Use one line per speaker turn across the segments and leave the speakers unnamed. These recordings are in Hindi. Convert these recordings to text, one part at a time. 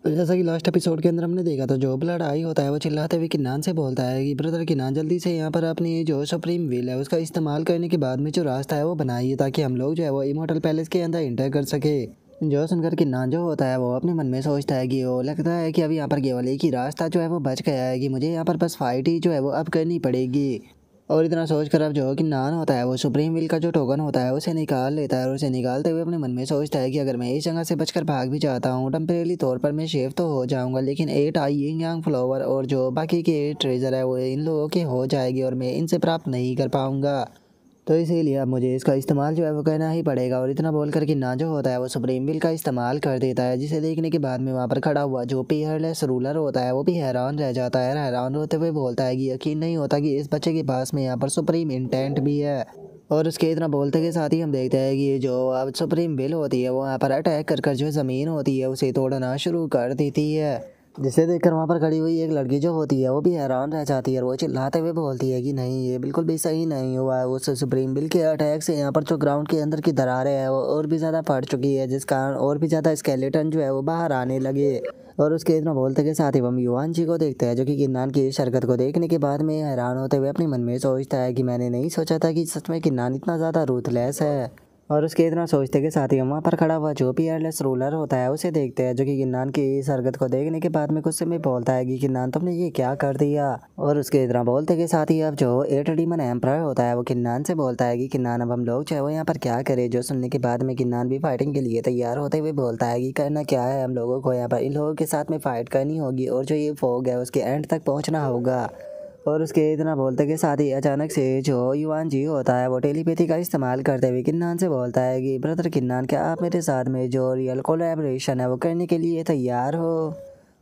तो जैसा कि लास्ट एपिसोड के अंदर हमने देखा था, जो ब्लड आई होता है वो चिल्लाते हुए किन्नान से बोलता है कि ब्रदर किन्नान, जल्दी से यहाँ पर अपनी जो सुप्रीम विल है उसका इस्तेमाल करने के बाद में जो रास्ता है वो बनाइए, ताकि हम लोग जो है वो इमोर्टल पैलेस के अंदर इंटर कर सके। जो सुनकर किन्नान जो होता है वो अपने मन में सोचता है कि वो लगता है कि अब यहाँ पर केवल एक ही रास्ता जो है वो बच गया है, कि मुझे यहाँ पर बस फाइट ही जो है वो अब करनी पड़ेगी। और इतना सोचकर अब जो किन्नान होता है वो सुप्रीम विल का जो टोकन होता है उसे निकाल लेता है, और उसे निकालते हुए अपने मन में सोचता है कि अगर मैं इस जगह से बचकर भाग भी जाता हूँ, टेम्परेरी तौर पर मैं शेफ तो हो जाऊंगा, लेकिन 8 आई यिंग यांग फ्लावर और जो बाकी के ट्रेजर है वो इन लोगों के हो जाएगी और मैं इनसे प्राप्त नहीं कर पाऊंगा। तो इसीलिए अब मुझे इसका इस्तेमाल जो है वो करना ही पड़ेगा। और इतना बोल कर किन्नान जो होता है वो सुप्रीम विल का इस्तेमाल कर देता है, जिसे देखने के बाद में वहाँ पर खड़ा हुआ जो पीयरलेस रूलर होता है वो भी हैरान रह जाता है। हैरान होते हुए बोलता है कि यकीन नहीं होता कि इस बच्चे के पास में यहाँ पर सुप्रीम इंटेंट भी है। और उसके इतना बोलते के साथ ही हम देखते हैं कि जो अब सुप्रीम विल होती है वो यहाँ पर अटैक कर जो ज़मीन होती है उसे तोड़ना शुरू कर देती है, जिसे देखकर वहाँ पर खड़ी हुई एक लड़की जो होती है वो भी हैरान रह जाती है। और वो चिल्लाते हुए बोलती है कि नहीं, ये बिल्कुल भी सही नहीं हुआ है। उस सुप्रीम बिल के अटैक से यहाँ पर जो ग्राउंड के अंदर की दरारें हैं वो और भी ज़्यादा फट चुकी है, जिस कारण और भी ज़्यादा स्केलेटन जो है वो बाहर आने लगे। और उसके इतना बोलते के साथ ही हम युवान जी को देखते हैं, जो कि किन्नान की इस हरकत को देखने के बाद में हैरान होते हुए अपने मन में सोचता है कि मैंने नहीं सोचा था कि सच में किन्नान इतना ज़्यादा रूथलेस है। और उसके इतना सोचते के साथ ही हम वहाँ पर खड़ा हुआ जो पीयरलेस रूलर होता है उसे देखते हैं, जो कि किन्नान की इस हरकत को देखने के बाद में गुस्से में बोलता है कि किन्नान तुमने ये क्या कर दिया। और उसके इतना बोलते के साथ ही अब जो 8 डीमन एम्परर होता है वो किन्नान से बोलता है कि किन्नान अब हम लोग जो है वो यहाँ पर क्या करें। जो सुनने के बाद में किन्नान भी फाइटिंग के लिए तैयार होते हुए बोलता है कि करना क्या है, हम लोगों को यहाँ पर इन लोगों के साथ में फाइट करनी होगी और जो ये फोग है उसके एंड तक पहुँचना होगा। और उसके इतना बोलते के साथ ही अचानक से जो युवान जी होता है वो टेलीपैथी का इस्तेमाल करते हुए किन्नान से बोलता है कि ब्रदर किन्नान, क्या आप मेरे साथ में जो रियल कोलैबोरेशन है वो करने के लिए तैयार हो।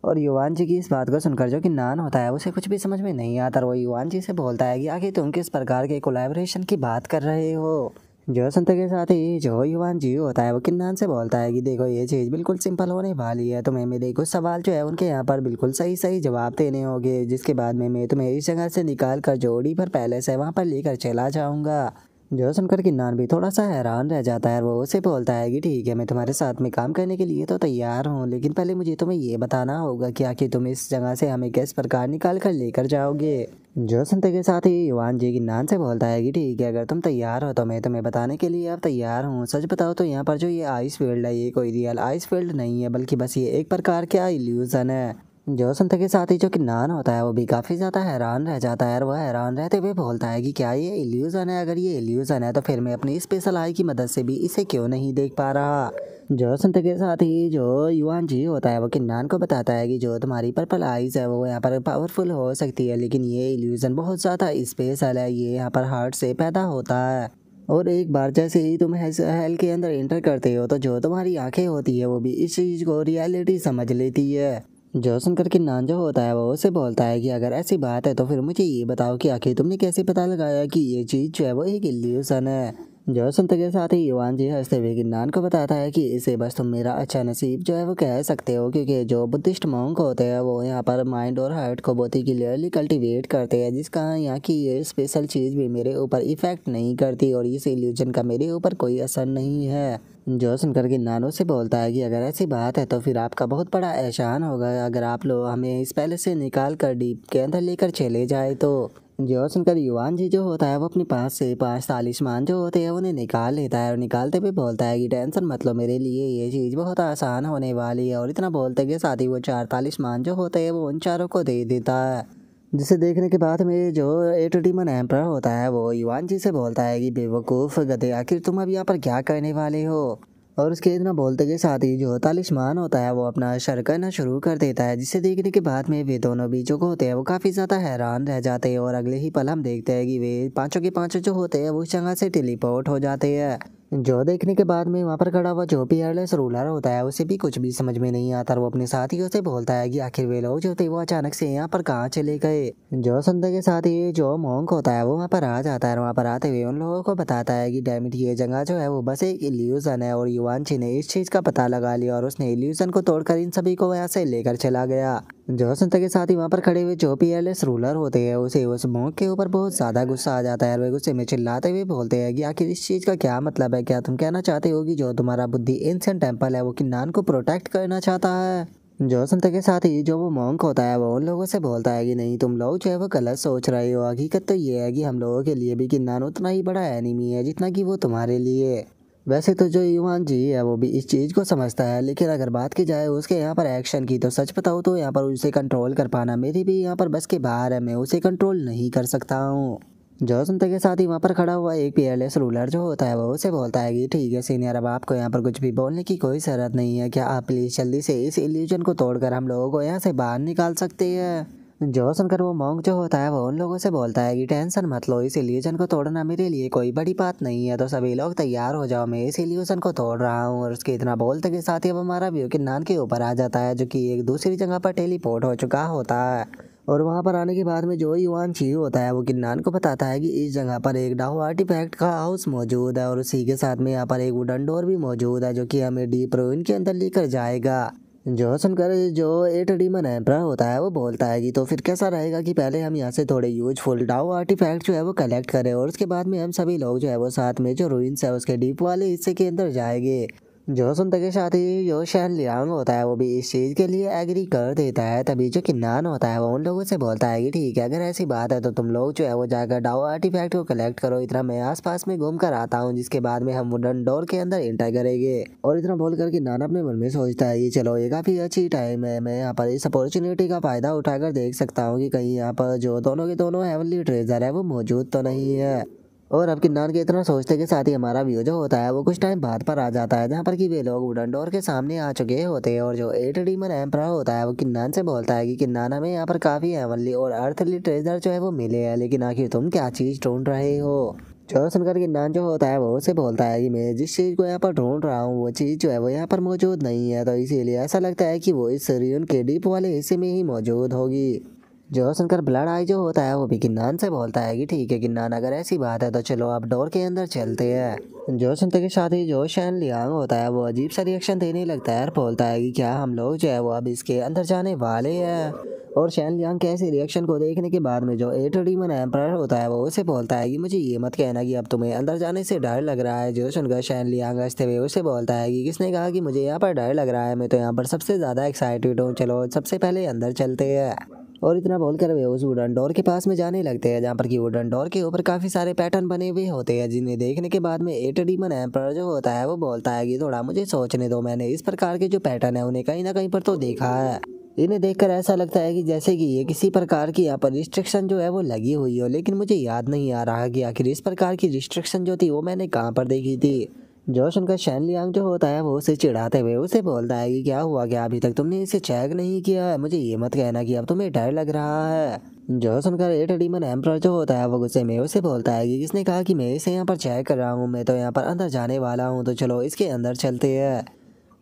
और युवान जी की इस बात को सुनकर जो किन्नान होता है उसे कुछ भी समझ में नहीं आता, और वो युवान जी से बोलता है कि आखिर तुम किस प्रकार के कोलैबोरेशन की बात कर रहे हो। जो सुनते के साथ ही जो युवान जी होता है वो किन्नान से बोलता है कि देखो, ये चीज़ बिल्कुल सिंपल होने वाली है, तुम्हें मेरे कुछ सवाल जो है उनके यहाँ पर बिल्कुल सही सही जवाब देने होंगे, जिसके बाद में मैं तुम्हें इस जगह से निकाल कर जो ओडीपर पैलेस है वहाँ पर लेकर चला जाऊँगा। जो सुनकर किन्नान भी थोड़ा सा हैरान रह जाता है, वो उसे बोलता है कि ठीक है, मैं तुम्हारे साथ में काम करने के लिए तो तैयार हूँ, लेकिन पहले मुझे तुम्हें ये बताना होगा कि आखिर तुम इस जगह से हमें किस प्रकार निकाल कर लेकर जाओगे। जो सुनते के साथ ही युवान जी किन्नान से बोलता है कि ठीक है, अगर तुम तैयार हो तो मैं तुम्हें बताने के लिए अब तैयार हूँ। सच बताओ तो यहाँ पर जो ये आइस फील्ड है ये कोई रियल आइस फील्ड नहीं है, बल्कि बस ये एक प्रकार का इल्यूजन है। जो सुनते के साथ ही जो किन्नान होता है वो भी काफ़ी ज़्यादा हैरान रह जाता है, और वह हैरान रहते हुए बोलता है कि क्या ये इल्यूजन है, अगर ये इल्यूजन है तो फिर मैं अपनी स्पेशल आई की मदद से भी इसे क्यों नहीं देख पा रहा। जो सुनते के साथ ही जो युवान जी होता है वो किन्नान को बताता है कि जो तुम्हारी पर्पल आइज़ है वो यहाँ पर पावरफुल हो सकती है, लेकिन ये इल्यूजन बहुत ज़्यादा स्पेशल है, ये यहाँ पर हार्ट से पैदा होता है। और एक बार जैसे ही तुम हेल के अंदर एंटर करते हो तो जो तुम्हारी आंखें होती है वो भी इस चीज़ को रियलिटी समझ लेती है। जो सुनकर किन्नान जो होता है वो उसे बोलता है कि अगर ऐसी बात है तो फिर मुझे ये बताओ कि आखिर तुमने कैसे पता लगाया कि ये चीज़ जो है वो एक इल्यूशन है। जो सुनते के साथ ही युवान जी हंसते हुए किन्नान को बताता है कि इसे बस तुम मेरा अच्छा नसीब जो है वो कह सकते हो, क्योंकि जो बुद्धिस्ट मॉन्क होते हैं वो यहाँ पर माइंड और हार्ट को बहुत ही क्लियरली कल्टीवेट करते हैं, जिसका यहाँ की ये स्पेशल चीज़ भी मेरे ऊपर इफेक्ट नहीं करती और इस इल्यूजन का मेरे ऊपर कोई असर नहीं है। जो सुनकर किन्नान से बोलता है कि अगर ऐसी बात है तो फिर आपका बहुत बड़ा एहसान होगा अगर आप लोग हमें इस पैलेस से निकाल कर डीप के अंदर लेकर चले जाए तो। जो सुनकर युवान जी जो होता है वो अपने पास से 5 तालिस्मान जो होते हैं उन्हें निकाल लेता है, और निकालते हुए बोलता है कि टेंशन मत लो, मेरे लिए ये चीज़ बहुत आसान होने वाली है। और इतना बोलते के साथ ही वो 4 तालिस्मान जो होते हैं वो उन चारों को दे देता है, जिसे देखने के बाद में जो 8 डीमन एम्परर होता है वो युवान जी से बोलता है कि बेवकूफ़ गधे, आखिर तुम अब यहाँ पर क्या करने वाले हो। और उसके इतना बोलते के साथ ही जो तालिस्मान होता है वो अपना शर करना शुरू कर देता है, जिसे देखने के बाद में वे दोनों भी जो होते हैं वो काफ़ी ज़्यादा हैरान रह जाते हैं। और अगले ही पल हम देखते हैं कि वे पांचों के पांचों जो होते हैं वो उस जगह से टेलीपोर्ट हो जाते हैं। जो देखने के बाद में वहाँ पर खड़ा हुआ जो पीयरलेस रूलर होता है उसे भी कुछ भी समझ में नहीं आता, और वो अपने साथियों से बोलता है कि आखिर वे लोग जो थे वो अचानक से यहाँ पर कहाँ चले गए। जो संध्या के साथ ही जो मॉन्क होता है वो वहाँ पर आ जाता है, और वहाँ पर आते हुए उन लोगों को बताता है कि डैमिट ये जगह जो है वो बस एक इल्यूजन है, और युवांशी ने इस चीज़ का पता लगा लिया और उसने इल्यूजन को तोड़कर इन सभी को यहाँ से लेकर चला गया। जो संध्या के साथ ही वहाँ पर खड़े हुए जो पीयरलेस रूलर होते हैं उसे उस मॉन्क के ऊपर बहुत ज़्यादा गुस्सा आ जाता है, और वे गुस्से में चिल्लाते हुए बोलते हैं कि आखिर इस चीज़ का क्या मतलब है, क्या तुम कहना चाहते हो कि जो तुम्हारा बुद्धि एंशिएंट टेम्पल है वो किन्नान को प्रोटेक्ट करना चाहता है। जो सुनते के साथ ही जो वो मॉन्क होता है वो उन लोगों से बोलता है कि नहीं, तुम लोग जो है वो गलत सोच रहे हो। हकीकत तो ये है कि हम लोगों के लिए भी किन्नान उतना ही बड़ा एनिमी है जितना कि वो तुम्हारे लिए। वैसे तो जो युवान जी है वो भी इस चीज़ को समझता है, लेकिन अगर बात की जाए उसके यहाँ पर एक्शन की तो सच बताऊँ तो यहाँ पर उसे कंट्रोल कर पाना मेरी भी यहाँ पर बस के बाहर है। मैं उसे कंट्रोल नहीं कर सकता हूँ। जो सुनते के साथ ही वहाँ पर खड़ा हुआ एक पीएलएस रूलर जो होता है वो उसे बोलता है कि ठीक है सीनियर, अब आपको यहाँ पर कुछ भी बोलने की कोई जरूरत नहीं है। क्या आप प्लीज जल्दी से इस इल्यूजन को तोड़कर हम लोगों को यहाँ से बाहर निकाल सकते हैं। जो सुनकर वो मॉन्क जो होता है वो उन लोगों से बोलता है कि टेंशन मत लो, इस इल्यूजन को तोड़ना मेरे लिए कोई बड़ी बात नहीं है। तो सभी लोग तैयार हो जाओ, मैं इस इल्यूजन को तोड़ रहा हूँ। और उसके इतना बोलते के साथ ही अब हमारा व्यू किन्नान के ऊपर आ जाता है जो कि एक दूसरी जगह पर टेलीपोर्ट हो चुका होता है। और वहाँ पर आने के बाद में जो युवान ची होता है वो किन्नान को बताता है कि इस जगह पर एक डाउ आर्टिफैक्ट का हाउस मौजूद है और उसी के साथ में यहाँ पर एक वुडन डोर भी मौजूद है जो कि हमें डीप रूइन के अंदर लेकर जाएगा। जो सुनकर जो एट डीमन एम्परर होता है वो बोलता है कि तो फिर कैसा रहेगा कि पहले हम यहाँ से थोड़े यूजफुल डाउ आर्टिफैक्ट जो है वो कलेक्ट करें और उसके बाद में हम सभी लोग जो है वो साथ में जो रूइंस है उसके डीप वाले हिस्से के अंदर जाएंगे। जो सुनते के साथ ही जो शैन लियांग होता है वो भी इस चीज़ के लिए एग्री कर देता है। तभी जो किन्नान होता है वो उन लोगों से बोलता है कि ठीक है, अगर ऐसी बात है तो तुम लोग जो है वो जाकर डाओ आर्टिफैक्ट को कलेक्ट करो, इतना मैं आसपास में घूम कर आता हूँ, जिसके बाद में हम वुडन डोर के अंदर एंटर करेंगे। और इतना बोलकर किन्नान अपने मन में सोचता है कि चलो ये काफ़ी अच्छी टाइम है, मैं यहाँ पर इस अपॉर्चुनिटी का फ़ायदा उठाकर देख सकता हूँ कि कहीं यहाँ पर जो दोनों के दोनों हेवनली ट्रेजर है वो मौजूद तो नहीं है। और अब किन्नान के इतना सोचते के साथ ही हमारा व्यू जो होता है वो कुछ टाइम बाद पर आ जाता है, जहाँ पर कि वे लोग वुडन डोर के सामने आ चुके होते हैं। और जो एट डीमन एम्परर होता है वो किन्नान से बोलता है कि किन्नान, हमें यहाँ पर काफ़ी हेवनली और अर्थली ट्रेजर जो है वो मिले हैं, लेकिन आखिर तुम क्या चीज़ ढूंढ रहे हो। जो सुनकर किन्नान जो होता है वो उसे बोलता है कि मैं जिस चीज़ को यहाँ पर ढूंढ रहा हूँ वो चीज़ जो है वो यहाँ पर मौजूद नहीं है, तो इसीलिए ऐसा लगता है कि वो इस रियन के डीप वाले हिस्से में ही मौजूद होगी। जो सुनकर ब्लड आई जो होता है वो भी किन्नान से बोलता है कि ठीक है किन्नान, अगर ऐसी बात है तो चलो अब डोर के अंदर चलते हैं। जो सुनते के साथ ही जो शैन लियांग होता है वो अजीब सा रिएक्शन देने लगता है और बोलता है कि क्या हम लोग जो है वो अब इसके अंदर जाने वाले हैं। और शैन लियांग के ऐसे रिएक्शन को देखने के बाद में जो एट डीमन एम्परर होता है वो उसे बोलता है कि मुझे ये मत कहना कि अब तुम्हें अंदर जाने से डर लग रहा है। जो सुनकर शैन लियांग हंसते हुए उसे बोलता है कि किसने कहा कि मुझे यहाँ पर डर लग रहा है, मैं तो यहाँ पर सबसे ज़्यादा एक्साइटेड हूँ, चलो सबसे पहले अंदर चलते हैं। और इतना बोलकर वे उस वुडन डोर के पास में जाने लगते हैं, जहाँ पर कि वुडन डोर के ऊपर काफ़ी सारे पैटर्न बने हुए होते हैं, जिन्हें देखने के बाद में एट डीमन एम्परर जो होता है वो बोलता है कि थोड़ा मुझे सोचने दो, मैंने इस प्रकार के जो पैटर्न है उन्हें कहीं ना कहीं पर तो देखा है। इन्हें देखकर ऐसा लगता है कि जैसे कि ये किसी प्रकार की यहाँ पर रिस्ट्रिक्शन जो है वो लगी हुई हो, लेकिन मुझे याद नहीं आ रहा कि आखिर इस प्रकार की रिस्ट्रिक्शन जो थी वो मैंने कहाँ पर देखी थी। जो सुनकर शैन लियांग जो होता है वो उसे चिढ़ाते हुए उसे बोलता है कि क्या हुआ, क्या अभी तक तुमने इसे चेक नहीं किया है, मुझे ये मत कहना कि अब तुम्हें डर लग रहा है। जो सुनकर एट डीमन एम्परर जो होता है वो गुस्से में उसे बोलता है कि किसने कहा कि मैं इसे यहाँ पर चेक कर रहा हूँ, मैं तो यहाँ पर अंदर जाने वाला हूँ, तो चलो इसके अंदर चलते हैं।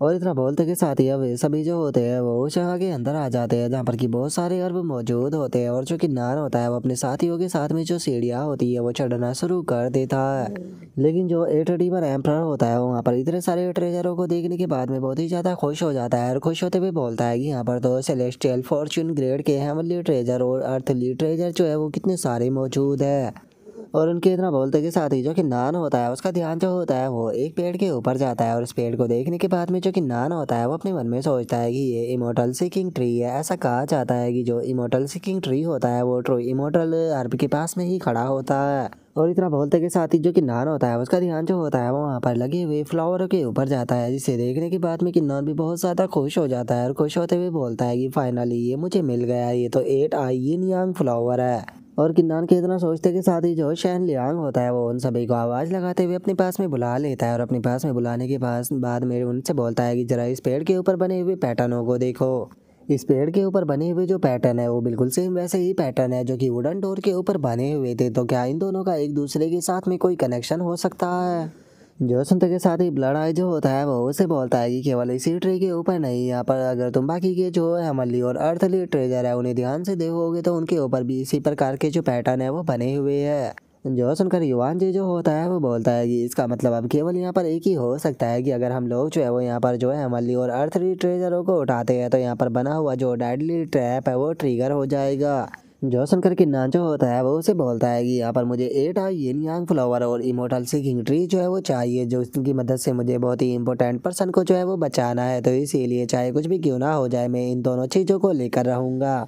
और इतना बोलते के साथ ही अब सभी जो होते हैं वो उस जगह के अंदर आ जाते हैं, जहाँ पर कि बहुत सारे अरब मौजूद होते हैं। और जो किन्नान होता है वो अपने साथियों के साथ में जो सीढ़ियाँ होती है वो चढ़ना शुरू कर देता है। लेकिन जो एट डीमन एम्परर होता है वो वहाँ पर इतने सारे ट्रेजरों को देखने के बाद में बहुत ही ज़्यादा खुश हो जाता है और खुश होते हुए बोलता है कि यहाँ पर तो सेलेस्टियल फॉर्च्यून ग्रेड के हेवनली ट्रेजर और अर्थली ट्रेजर जो है वो कितने सारे मौजूद है। और उनके इतना बोलते के साथ ही जो किन्नान होता है उसका ध्यान जो होता है वो एक पेड़ के ऊपर जाता है। और उस पेड़ को देखने के बाद में जो किन्नान होता है वो अपने मन में सोचता है कि ये इमोर्टल सीकिंग ट्री है। ऐसा कहा जाता है कि जो इमोर्टल सीकिंग ट्री होता है वो ट्रू इमोर्टल अर्ब के पास में ही खड़ा होता है। और इतना बोलते के साथ ही जो किन्नान होता है उसका ध्यान जो होता है वो वहाँ पर लगे हुए फ्लावर के ऊपर जाता है, जिसे देखने के बाद में किन्नान भी बहुत ज़्यादा खुश हो जाता है और खुश होते हुए बोलता है कि फाइनली ये मुझे मिल गया, ये तो एट आई यिन यांग फ्लावर है। और किन्नान के इतना सोचते के साथ ही जो शैन लियांग होता है वो उन सभी को आवाज़ लगाते हुए अपने पास में बुला लेता है। और अपने पास में बुलाने के बाद में उनसे बोलता है कि जरा इस पेड़ के ऊपर बने हुए पैटर्नों को देखो। इस पेड़ के ऊपर बने हुए जो पैटर्न है वो बिल्कुल सेम वैसे ही पैटर्न है जो कि वुडन डोर के ऊपर बने हुए थे, तो क्या इन दोनों का एक दूसरे के साथ में कोई कनेक्शन हो सकता है। जो सुनते के साथ ही ब्लड आई जो होता है वो उसे बोलता है कि केवल इसी ट्री के ऊपर नहीं, यहाँ पर अगर तुम बाकी के जो हेमनली और अर्थली ट्रेजर है उन्हें ध्यान से देखोगे तो उनके ऊपर भी इसी प्रकार के जो पैटर्न है वो बने हुए हैं। जो सुनकर युवान जी जो होता है वो बोलता है कि इसका मतलब अब केवल यहाँ पर एक ही हो सकता है कि अगर हम लोग जो है वो यहाँ पर जो है हेमनली और अर्थली ट्रेजरों को उठाते हैं तो यहाँ पर बना हुआ जो डेडली ट्रैप है वो ट्रिगर हो जाएगा। जो सुनकर किन्नान जो होता है वो उसे बोलता है कि यहाँ पर मुझे 8 यिन यांग फ्लावर और इमोर्टल सीकिंग ट्री जो है वो चाहिए, जो इसकी मदद से मुझे बहुत ही इंपॉर्टेंट पर्सन को जो है वो बचाना है। तो इसीलिए चाहे कुछ भी क्यों ना हो जाए मैं इन दोनों चीज़ों को लेकर रहूँगा।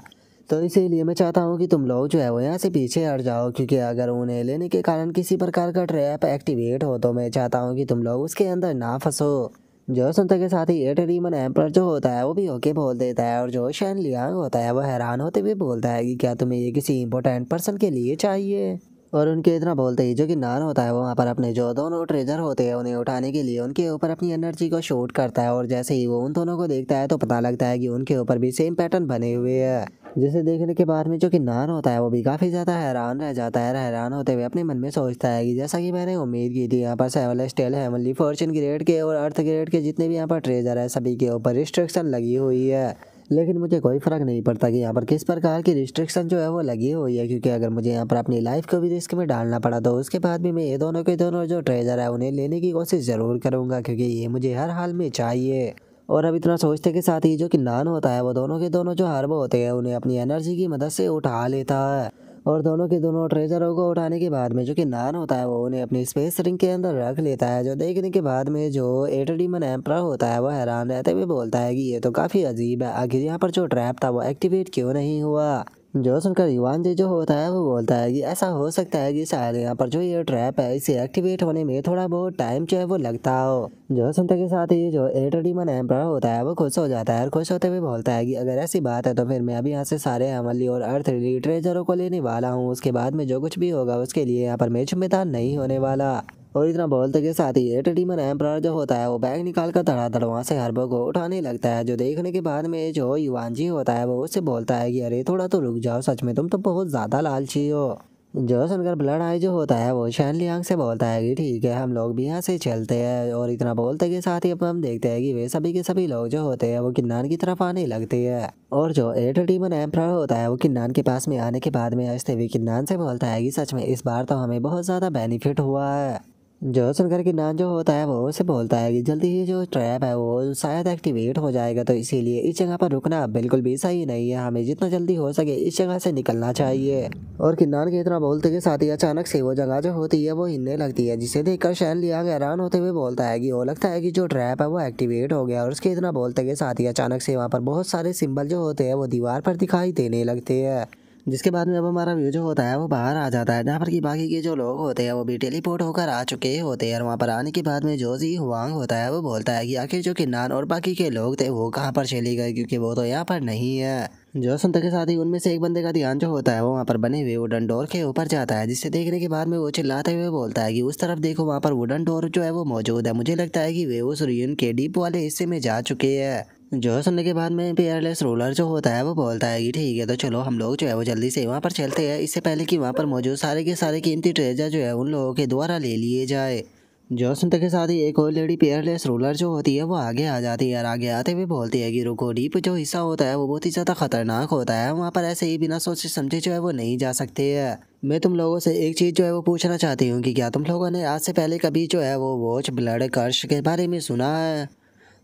तो इसीलिए मैं चाहता हूँ कि तुम लोग जो है वो यहाँ से पीछे हट जाओ, क्योंकि अगर उन्हें लेने के कारण किसी प्रकार का ट्रैप एक्टिवेट हो तो मैं चाहता हूँ कि तुम लोग उसके अंदर ना फंसो। जो सुनते के साथ ही एटरीमन एम्पर जो होता है वो भी ओके बोल देता है, और जो शैन लियांग होता है वो हैरान होते हुए बोलता है कि क्या तुम्हें ये किसी इंपॉर्टेंट पर्सन के लिए चाहिए। और उनके इतना बोलते ही जो कि नान होता है वो वहाँ पर अपने जो दोनों ट्रेजर होते हैं उन्हें उठाने के लिए उनके ऊपर अपनी एनर्जी को शूट करता है, और जैसे ही वो उन दोनों को देखता है तो पता लगता है कि उनके ऊपर भी सेम पैटर्न बने हुए हैं। जिसे देखने के बाद में जो कि नान होता है वो भी काफ़ी ज़्यादा हैरान रह जाता है। हैरान होते हुए अपने मन में सोचता है कि जैसा कि मैंने उम्मीद की थी, यहाँ पर सेवलेस्टियल हेवनली फॉर्चून ग्रेड के और अर्थ ग्रेड के जितने भी यहाँ पर ट्रेजर है सभी के ऊपर रिस्ट्रिक्शन लगी हुई है, लेकिन मुझे कोई फ़र्क नहीं पड़ता कि यहाँ पर किस प्रकार की रिस्ट्रिक्शन जो है वो लगी हुई है, क्योंकि अगर मुझे यहाँ पर अपनी लाइफ को भी रिस्क में डालना पड़ा तो उसके बाद भी मैं ये दोनों के दोनों जो ट्रेजर है उन्हें लेने की कोशिश ज़रूर करूँगा, क्योंकि ये मुझे हर हाल में चाहिए। और अब इतना सोचते के साथ ही जो कि नान होता है वो दोनों के दोनों जो हर्ब होते हैं उन्हें अपनी एनर्जी की मदद से उठा लेता है, और दोनों के दोनों ट्रेजरों को उठाने के बाद में जो कि नान होता है वो उन्हें अपनी स्पेस रिंग के अंदर रख लेता है। जो देखने के बाद में जो एटडीमन एम्परर होता है वो हैरान रहते हुए बोलता है कि ये तो काफ़ी अजीब है, आखिर यहाँ पर जो ट्रैप था वो एक्टिवेट क्यों नहीं हुआ। जो सुनकर युवान जी जो होता है वो बोलता है कि ऐसा हो सकता है कि शायद यहाँ पर जो ये ट्रैप है इसे एक्टिवेट होने में थोड़ा बहुत टाइम जो है वो लगता हो। जो सुनते के साथ ही जो एटडीमन एम्परर होता है वो खुश हो जाता है, और खुश होते हुए बोलता है कि अगर ऐसी बात है तो फिर मैं अभी यहाँ से सारे अमली और अर्थ ट्रेजरों को लेने वाला हूँ, उसके बाद में जो कुछ भी होगा उसके लिए यहाँ पर मैं जिम्मेदार नहीं होने वाला। और इतना बोलते के साथ ही एटडीमन एम्परर जो होता है वो बैग निकाल कर धड़ाधड़ वहाँ से हर्बो को उठाने लगता है। जो देखने के बाद में जो युवान जी होता है वो उससे बोलता है कि अरे थोड़ा तो रुक जाओ, सच में तुम तो बहुत ज़्यादा लालची हो। जो सुनकर ब्लड आई जो होता है वो शैन लियांग से बोलता है कि ठीक है हम लोग भी यहाँ से चलते हैं। और इतना बोलते के साथ ही अब हम देखते हैं कि वे सभी के सभी लोग जो होते हैं वो किन्नान की तरफ आने लगते हैं, और जो एटडीमन एम्परर होता है वो किन्नान के पास में आने के बाद में हंसते हुए किन्नान से बोलता है कि सच में इस बार तो हमें बहुत ज़्यादा बेनिफिट हुआ है। जो सुनकर किन्नान जो होता है वो उसे बोलता है कि जल्दी ही जो ट्रैप है वो शायद एक्टिवेट हो जाएगा, तो इसीलिए इस जगह पर रुकना बिल्कुल भी सही नहीं है, हमें जितना जल्दी हो सके इस जगह से निकलना चाहिए। और किन्नान के इतना बोलते के साथ ही अचानक से वो जगह जो होती है वो हिलने लगती है, जिसे देखकर शैन लियांग हैरान होते हुए बोलता है कि वो लगता है कि जो ट्रैप है वो एक्टिवेट हो गया। और उसके इतना बोलते के साथ ही अचानक से वहाँ पर बहुत सारे सिंबल जो होते हैं वो दीवार पर दिखाई देने लगते हैं, जिसके बाद में अब हमारा व्यू जो होता है वो बाहर आ जाता है, जहाँ पर कि बाकी के जो लोग होते हैं वो भी टेलीपोर्ट होकर आ चुके होते हैं। और वहाँ पर आने के बाद में जो जी हुआंग होता है वो बोलता है कि आखिर जो किन्नान और बाकी के लोग थे वो कहाँ पर चले गए, क्योंकि वो तो यहाँ पर नहीं है। जो सुनते के साथ ही उनमें से एक बंदे का ध्यान जो होता है वो वहाँ पर बने हुए वुडन डोर के ऊपर जाता है, जिसे देखने के बाद में वो चिल्लाते हुए बोलता है कि उस तरफ देखो वहाँ पर वुडन डोर जो है वो मौजूद है, मुझे लगता है कि वे उस रीजन के डीप वाले हिस्से में जा चुके हैं। जो सुनने के बाद में पेयरलेस रूलर जो होता है वो बोलता है कि ठीक है तो चलो हम लोग जो है वो जल्दी से वहाँ पर चलते हैं, इससे पहले कि वहाँ पर मौजूद सारे के सारे कीमती ट्रेजर जो है उन लोगों के द्वारा ले लिए जाए। जो सुनते के साथ ही एक और लेडी पेयरलेस रूलर जो होती है वो आगे आ जाती है, और आगे आते हुए बोलती है कि रुको, डीप जो हिस्सा होता है वो बहुत ही ज़्यादा खतरनाक होता है, वहाँ पर ऐसे ही बिना सोचे समझे जो है वो नहीं जा सकते हैं। मैं तुम लोगों से एक चीज़ जो है वो पूछना चाहती हूँ कि क्या तुम लोगों ने आज से पहले कभी जो है वो वॉच ब्लड कर्श के बारे में सुना है।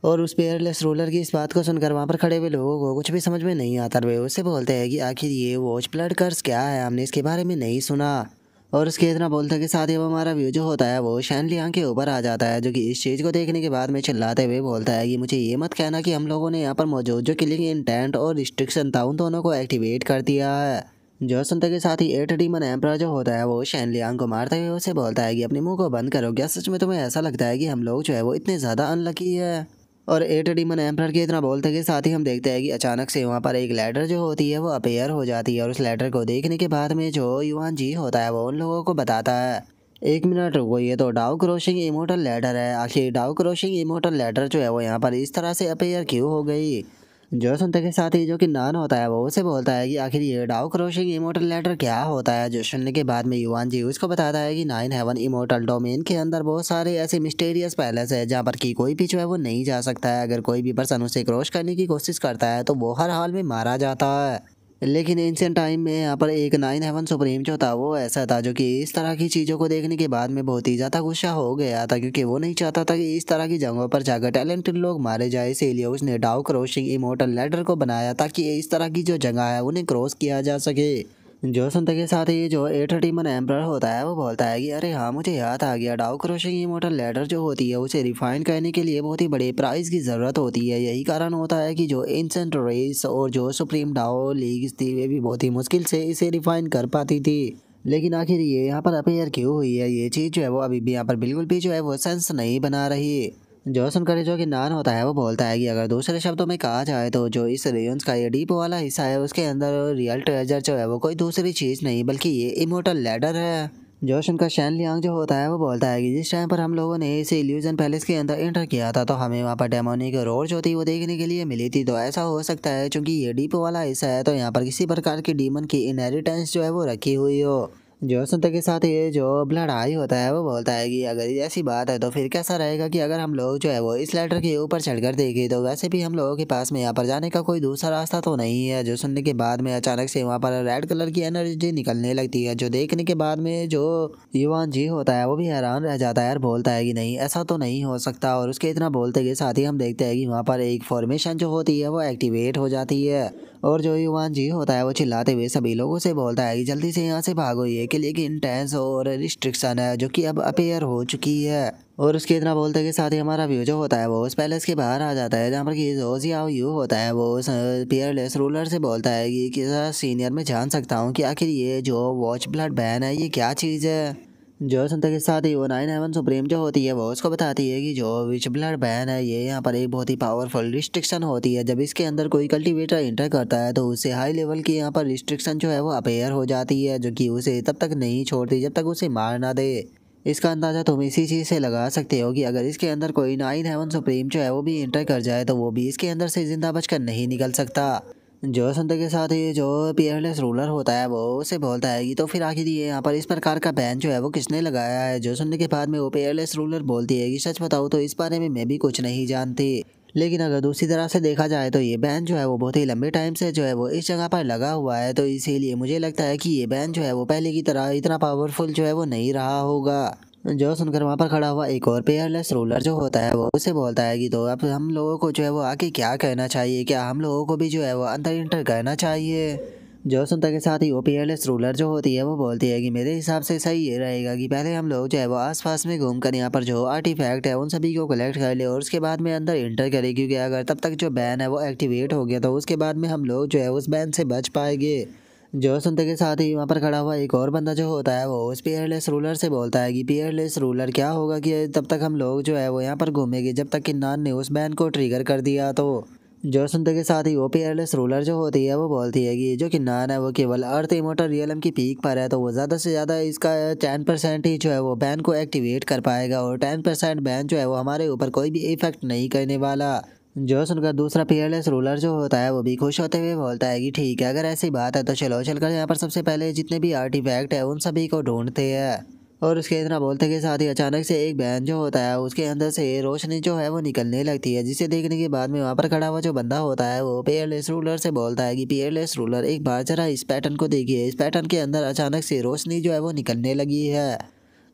और उस पेयरलेस रूलर की इस बात को सुनकर वहाँ पर खड़े हुए लोगों को कुछ भी समझ में नहीं आता, वे उससे बोलते हैं कि आखिर ये वॉच ब्लड कर्स क्या है, हमने इसके बारे में नहीं सुना। और उसके इतना बोलते के साथ ही वो हमारा व्यू जो होता है वो शैन लियांग के ऊपर आ जाता है, जो कि इस चीज़ को देखने के बाद में चिल्लाते हुए बोलता है कि मुझे ये मत कहना कि हम लोगों ने यहाँ पर मौजूद जो किलिंग इंटेंट और रिस्ट्रिक्शन था उन दोनों को एक्टिवेट कर दिया है। जो सुनते के साथ ही एटडीमन एम्परर जो होता है वो शैन लियांग को मारते हुए उसे बोलता है कि अपने मुंह को बंद करो, क्या सच में तुम्हें ऐसा लगता है कि हम लोग जो है वो इतने ज़्यादा अनलकी है। और एटडीमन एम्परर के इतना बोलते के साथ ही हम देखते हैं कि अचानक से वहाँ पर एक लेटर जो होती है वो अपेयर हो जाती है, और उस लेटर को देखने के बाद में जो युवान जी होता है वो उन लोगों को बताता है, एक मिनट रुको, ये तो डाउ क्रॉसिंग इमोर्टल लेटर है, आखिर डाउ क्रॉसिंग इमोर्टल लेटर जो है वो यहाँ पर इस तरह से अपेयर क्यों हो गई। जो सुनते के साथ ही जो कि नान होता है वो उसे बोलता है कि आखिर ये डाउ क्रॉसिंग इमोर्टल लेटर क्या होता है। जो सुनने के बाद में युवान जी उसको बताता है कि 9 हेवन इमोर्टल डोमेन के अंदर बहुत सारे ऐसे मिस्टीरियस पैलेस है जहाँ पर कि कोई भी जो है वो नहीं जा सकता है, अगर कोई भी पर्सन उसे क्रॉस करने की कोशिश करता है तो वो हर हाल में मारा जाता है। लेकिन एंशियंट टाइम में यहाँ पर एक 9 हेवन सुप्रीम जो था वो ऐसा था जो कि इस तरह की चीज़ों को देखने के बाद में बहुत ही ज़्यादा गुस्सा हो गया था, क्योंकि वो नहीं चाहता था कि इस तरह की जगहों पर जाकर टैलेंटेड लोग मारे जाए, इसीलिए उसने डाउ क्रॉसिंग इमोर्टल लेडर को बनाया ताकि इस तरह की जो जगह है उन्हें क्रॉस किया जा सके। जो सुनते के साथ ही जो A31 एम्पर होता है वो बोलता है कि अरे हाँ मुझे याद आ गया, डाउ क्रशिंग इमोर्टल लैडर जो होती है उसे रिफाइन करने के लिए बहुत ही बड़े प्राइस की ज़रूरत होती है। यही कारण होता है कि जो एंसेंट रेस और जो सुप्रीम डाओ लीग्स थी वे भी बहुत ही मुश्किल से इसे रिफाइन कर पाती थी। लेकिन आखिर ये यहाँ पर अपेयर क्यों हुई है, ये चीज़ जो है वो अभी भी यहाँ पर बिल्कुल भी जो है वो सेंस नहीं बना रही। जो सुनकर जो कि नान होता है वो बोलता है कि अगर दूसरे शब्दों में कहा जाए तो जो इस रेयंस का ये डीप वाला हिस्सा है उसके अंदर रियल ट्रेजर जो है वो कोई दूसरी चीज़ नहीं बल्कि ये इमोर्टल लैडर है। जोशन का शैन लियांग जो होता है वो बोलता है कि जिस टाइम पर हम लोगों ने इसे इल्यूजन पैलेस के अंदर एंटर किया था तो हमें वहाँ पर डेमोनिक रोड जो थी वो देखने के लिए मिली थी। तो ऐसा हो सकता है क्योंकि ये डीप वाला हिस्सा है तो यहाँ पर किसी प्रकार की डीमन की इनहेरिटेंस जो है वो रखी हुई हो। जो सुनते के साथ ये जो ब्लड आई होता है वो बोलता है कि अगर ये ऐसी बात है तो फिर कैसा रहेगा कि अगर हम लोग जो है वो इस लेटर के ऊपर चढ़कर देखें तो वैसे भी हम लोगों के पास में यहाँ पर जाने का कोई दूसरा रास्ता तो नहीं है। जो सुनने के बाद में अचानक से वहाँ पर रेड कलर की एनर्जी निकलने लगती है, जो देखने के बाद में जो युवान जी होता है वो भी हैरान रह जाता है और बोलता है कि नहीं ऐसा तो नहीं हो सकता। और उसके इतना बोलते के साथ ही हम देखते हैं कि वहाँ पर एक फॉर्मेशन जो होती है वो एक्टिवेट हो जाती है और जो युवान जी होता है वो चिल्लाते हुए सभी लोगों से बोलता है कि जल्दी से यहाँ से भागो, ये के लिए कि इंटेंस और रिस्ट्रिक्शन है जो कि अब अपेयर हो चुकी है। और उसके इतना बोलते के साथ ही हमारा व्यू जो होता है वो उस पैलेस के बाहर आ जाता है जहाँ पर कि जोजियाओ यू होता है वो उस पियरलेस रूलर से बोलता है कि किसी सीनियर में जान सकता हूँ कि आखिर ये जो वॉच ब्लड बैन है ये क्या चीज़ है। जो सुनते के साथ ही वो 9 हेवन सुप्रीम जो होती है वो उसको बताती है कि जो विच ब्लड बैन है ये यहाँ पर एक बहुत ही पावरफुल रिस्ट्रिक्शन होती है। जब इसके अंदर कोई कल्टीवेटर इंटर करता है तो उससे हाई लेवल की यहाँ पर रिस्ट्रिक्शन जो है वो अपेयर हो जाती है जो कि उसे तब तक नहीं छोड़ती जब तक उसे मार ना दे। इसका अंदाज़ा तुम इसी चीज़ से लगा सकते हो कि अगर इसके अंदर कोई 9 हेवन सुप्रीम जो है वो भी इंटर कर जाए तो वो भी इसके अंदर से जिंदा बचकर नहीं निकल सकता। जो सुनते के साथ ही जो पीयरलेस रूलर होता है वो उसे बोलता है कि तो फिर आखिर ये यहाँ पर इस प्रकार का बैन जो है वो किसने लगाया है। जो सुनने के बाद में वो पीयरलेस रूलर बोलती है कि सच बताऊँ तो इस बारे में मैं भी कुछ नहीं जानती, लेकिन अगर दूसरी तरह से देखा जाए तो ये बैन जो है वो बहुत ही लंबे टाइम से जो है वो इस जगह पर लगा हुआ है, तो इसीलिए मुझे लगता है कि ये बैन जो है वो पहले की तरह इतना पावरफुल जो है वो नहीं रहा होगा। जो सुनकर वहाँ पर खड़ा हुआ एक और पेयरलेस रूलर जो होता है वो उसे बोलता है कि तो अब हम लोगों को जो है वो आगे क्या कहना चाहिए, क्या हम लोगों को भी जो है वो अंदर इंटर करना चाहिए। जो सुनता के साथ ही वो पेयरलेस रूलर जो होती है वो बोलती है कि मेरे हिसाब से सही ये रहेगा कि पहले हम लोग जो है वो आसपास में घूमकर यहाँ पर जो आर्टिफैक्ट है उन सभी को कलेक्ट कर ले और उसके बाद में अंदर इंटर करें, क्योंकि अगर तब तक जो बैन है वो एक्टिवेट हो गया तो उसके बाद में हम लोग जो है उस बैन से बच पाएंगे। जो सुनते के साथ ही वहाँ पर खड़ा हुआ एक और बंदा जो होता है वो उस पीयरलेस रूलर से बोलता है कि पीयरलेस रूलर क्या होगा कि तब तक हम लोग जो है वो यहाँ पर घूमेंगे जब तक कि नान ने उस बैन को ट्रिगर कर दिया। तो जो सुनते के साथ ही वो पीयरलेस रूलर जो होती है वो बोलती है कि जो कि नान है वो केवल अर्थ इमोर्टल रियलम की पीक पर है तो वो ज़्यादा से ज़्यादा इसका 10% ही जो है वो बैन को एक्टिवेट कर पाएगा और 10% बैन जो है वो हमारे ऊपर कोई भी इफेक्ट नहीं करने वाला। जो सुनकर दूसरा पीयरलेस रूलर जो होता है वो भी खुश होते हुए बोलता है कि ठीक है अगर ऐसी बात है तो चलो चलकर यहाँ पर सबसे पहले जितने भी आर्टिफैक्ट है उन सभी को ढूंढते हैं। और उसके इतना बोलते के साथ ही अचानक से एक बैन जो होता है उसके अंदर से रोशनी जो है वो निकलने लगती है, जिसे देखने के बाद में वहाँ पर खड़ा हुआ जो बंदा होता है वो पीयरलेस रूलर से बोलता है कि पीयरलेस रूलर एक बार जरा इस पैटर्न को देखिए, इस पैटर्न के अंदर अचानक से रोशनी जो है वो निकलने लगी है।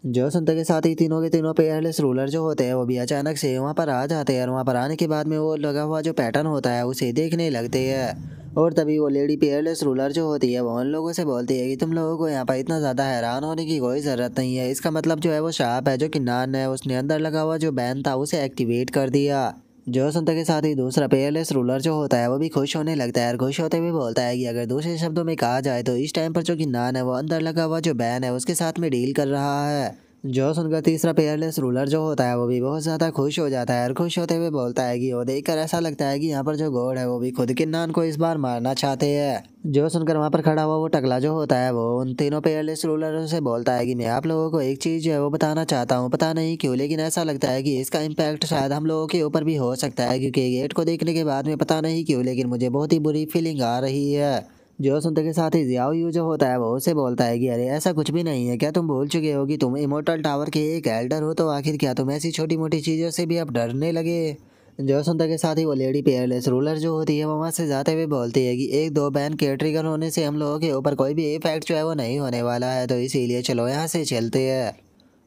जो सुनते के साथ ही तीनों के तीनों पेयरलेस रूलर जो होते हैं वो भी अचानक से वहाँ पर आ जाते हैं और वहाँ पर आने के बाद में वो लगा हुआ जो पैटर्न होता है उसे देखने लगते हैं। और तभी वो लेडी पेयरलेस रूलर जो होती है वो उन लोगों से बोलती है कि तुम लोगों को यहाँ पर इतना ज़्यादा हैरान होने की कोई ज़रूरत नहीं है, इसका मतलब जो है वो शाप है जो कि नान है उसने अंदर लगा हुआ जो बैन था उसे एक्टिवेट कर दिया। जो सुनते के साथ ही दूसरा पेयरलेस रूलर जो होता है वो भी खुश होने लगता है और खुश होते हुए बोलता है कि अगर दूसरे शब्दों में कहा जाए तो इस टाइम पर जो कि नान है वो अंदर लगा हुआ जो बैन है उसके साथ में डील कर रहा है। जो सुनकर तीसरा पेयरलेस रूलर जो होता है वो भी बहुत ज़्यादा खुश हो जाता है और खुश होते हुए बोलता है कि वो देखकर ऐसा लगता है कि यहाँ पर जो गॉड है वो भी खुद के नान को इस बार मारना चाहते हैं। जो सुनकर वहाँ पर खड़ा हुआ वो टकला जो होता है वो उन तीनों पेयरलेस रूलरों से बोलता है कि मैं आप लोगों को एक चीज़ जो है वो बताना चाहता हूँ, पता नहीं क्यों लेकिन ऐसा लगता है कि इसका इम्पैक्ट शायद हम लोगों के ऊपर भी हो सकता है, क्योंकि गेट को देखने के बाद में पता नहीं क्यों लेकिन मुझे बहुत ही बुरी फीलिंग आ रही है। जो सुनते के साथ ही जियाओ यू जो होता है वो उसे बोलता है कि अरे ऐसा कुछ भी नहीं है, क्या तुम भूल चुके हो कि तुम इमोर्टल टावर के एक एल्डर हो, तो आखिर क्या तुम ऐसी छोटी मोटी चीज़ों से भी अब डरने लगे। जो सुनते के साथ ही वो लेडी पेयरलेस रूलर जो होती है वो वहाँ से जाते हुए बोलती है कि एक दो बैन के ट्रिगर होने से हम लोगों के ऊपर कोई भी इफेक्ट जो है वो नहीं होने वाला है, तो इसीलिए चलो यहाँ से चलते हैं।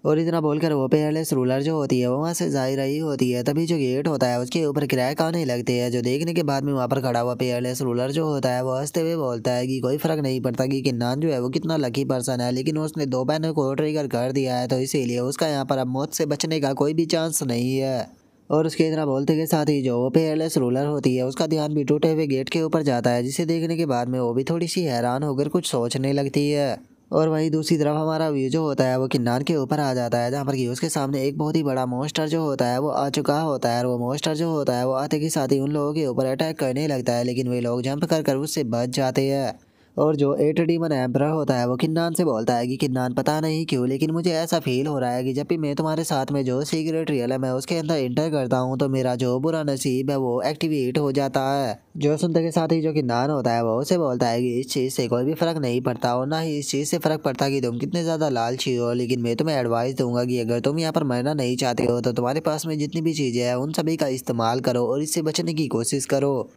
और इतना बोलकर वो पेयरलेस रूलर जो होती है वो वहाँ से जा ही रही होती है। तभी जो गेट होता है उसके ऊपर क्रैक आने लगते हैं, जो देखने के बाद में वहाँ पर खड़ा हुआ पेयरलेस रूलर जो होता है वो हंसते हुए बोलता है कि कोई फर्क नहीं पड़ता कि किन्नान जो है वो कितना लकी पर्सन है, लेकिन उसने 2 बहनों को ट्रिगर कर दिया है, तो इसीलिए उसका यहाँ पर अब मौत से बचने का कोई भी चांस नहीं है। और उसके इतना बोलते के साथ ही जो वो पेयरलेस रूलर होती है उसका ध्यान भी टूटे हुए गेट के ऊपर जाता है, जिसे देखने के बाद में वो भी थोड़ी सी हैरान होकर कुछ सोचने लगती है। और वहीं दूसरी तरफ हमारा व्यू जो होता है वो किन्नान के ऊपर आ जाता है, जहाँ पर कि उसके सामने एक बहुत ही बड़ा मॉन्स्टर जो होता है वो आ चुका होता है। और वो मॉन्स्टर जो होता है वो आते के साथ ही उन लोगों के ऊपर अटैक करने लगता है, लेकिन वे लोग जंप कर उससे बच जाते हैं। और जो 8 डीमन एम्परर होता है वो किन्नान से बोलता है कि किन्नान पता नहीं क्यों, लेकिन मुझे ऐसा फील हो रहा है कि जब भी मैं तुम्हारे साथ में जो सीक्रेट रियल है उसके अंदर इंटर करता हूँ तो मेरा जो बुरा नसीब है वो एक्टिवेट हो जाता है। जो सुनते के साथ ही जो किन्नान होता है वो उसे बोलता है कि इस चीज़ से कोई भी फर्क नहीं पड़ता और ना ही इस चीज़ से फर्क पड़ता कि तुम कितने ज़्यादा लालची हो, लेकिन मैं तुम्हें एडवाइस दूंगा कि अगर तुम यहाँ पर मरना नहीं चाहते हो तो तुम्हारे पास में जितनी भी चीज़ें हैं उन सभी का इस्तेमाल करो और इससे बचने की कोशिश करो।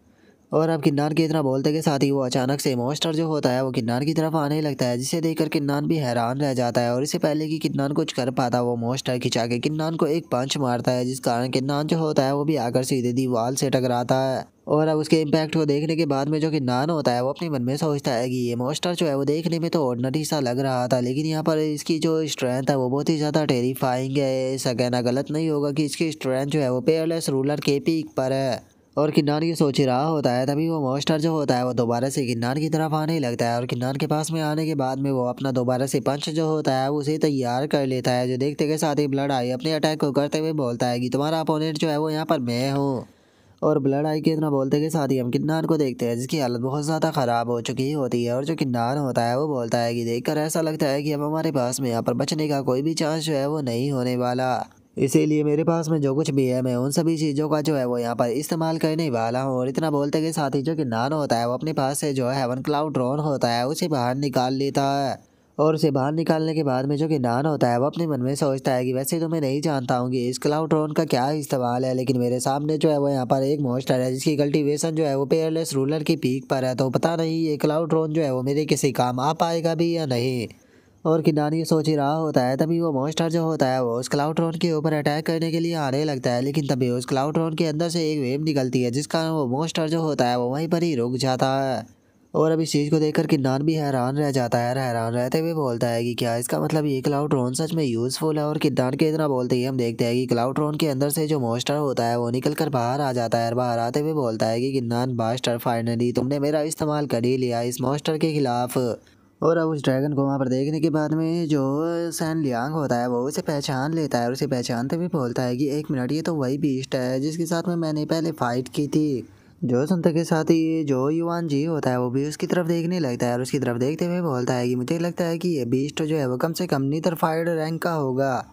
और अब किन्नान की इतना बोलते के साथ ही वो अचानक से मॉन्स्टर जो होता है वो किन्नान की तरफ आने लगता है, जिसे देखकर किन्नान भी हैरान रह जाता है। और इससे पहले कि किन्नान कुछ कर पाता वो मॉन्स्टर खिंचा के किन्नान को एक पंच मारता है, जिस कारण किन्नान जो होता है वो भी आकर सीधे दीवार से टकराता है। और अब उसके इम्पैक्ट को देखने के बाद में जो किन्नान होता है वो अपने मन में सोचता है कि ये मॉन्स्टर जो है वो देखने में तो ऑर्डिनरी सा लग रहा था, लेकिन यहाँ पर इसकी जो स्ट्रेंथ है वो बहुत ही ज़्यादा टेरिफाइंग है। ऐसा कहना गलत नहीं होगा कि इसकी स्ट्रेंथ जो है वो पेयरलेस रूलर के पीक पर है। और किन्नान ये सोच ही रहा होता है, तभी वो मॉन्स्टर जो होता है वो दोबारा से किन्नान की तरफ आने लगता है। और किन्नान के पास में आने के बाद में वो अपना दोबारा से पंच जो होता है उसे तैयार कर लेता है, जो देखते के साथ ही ब्लड आई अपने अटैक को करते हुए बोलता है कि तुम्हारा अपोनेंट जो है वो यहाँ पर मैं हूँ। और ब्लड आई के इतना बोलते के साथ ही हम किन्नान को देखते हैं, जिसकी हालत बहुत ज़्यादा ख़राब हो चुकी होती है। और जो किन्नान होता है वो बोलता है कि देखकर ऐसा लगता है कि अब हमारे पास में यहाँ पर बचने का कोई भी चांस जो है वो नहीं होने वाला, इसीलिए मेरे पास में जो कुछ भी है मैं उन सभी चीज़ों का जो है वो यहाँ पर इस्तेमाल करने वाला हूँ। और इतना बोलते के साथ ही जो किन्नान होता है वो अपने पास से जो है हेवन क्लाउड ड्रोन होता है उसे बाहर निकाल लेता है। और उसे बाहर निकालने के बाद में जो किन्नान होता है वो अपने मन में सोचता है कि वैसे तो मैं नहीं जानता हूँ कि इस क्लाउड ड्रोन का क्या इस्तेमाल है, लेकिन मेरे सामने जो है वो यहाँ पर एक मॉन्स्टर है जिसकी कल्टीवेशन जो है वो पेयरलेस रूलर की पीक पर है, तो पता नहीं ये क्लाउड ड्रोन जो है वो मेरे किसी काम आ पाएगा भी या नहीं। और किन्नान ये सोच ही रहा होता है, तभी वो मॉन्स्टर जो होता है वो उस क्लाउड ड्रोन के ऊपर अटैक करने के लिए आने लगता है, लेकिन तभी उस क्लाउड ड्रोन के अंदर से एक वेव निकलती है, जिस कारण वो मॉन्स्टर जो होता है वो वहीं पर ही रुक जाता है। और अब इस चीज़ को देखकर किन्नान भी हैरान रह जाता है, हैरान रहते हुए बोलता है कि क्या इसका मतलब ये क्लाउड ड्रोन सच में यूज़फुल है। और किन्नान के इतना बोलते ही हम देखते हैं कि क्लाउड ड्रोन के अंदर से जो मॉन्स्टर होता है वो निकल कर बाहर आ जाता है, और बाहर आते हुए बोलता है कि किन्नान बास्टर, फाइनली तुमने मेरा इस्तेमाल कर ही लिया इस मॉन्स्टर के खिलाफ। और अब उस ड्रैगन को वहाँ पर देखने के बाद में जो सैन लियांग होता है वो उसे पहचान लेता है, और उसे पहचानते हुए बोलता है कि एक मिनट, ये तो वही बीस्ट है जिसके साथ में मैंने पहले फाइट की थी। जो सुनते के साथ ही जो युवान जी होता है वो भी उसकी तरफ देखने लगता है, और उसकी तरफ देखते हुए बोलता है कि मुझे लगता है कि ये बीस्ट जो है वो कम से कम नीदर फाइड रैंक का होगा।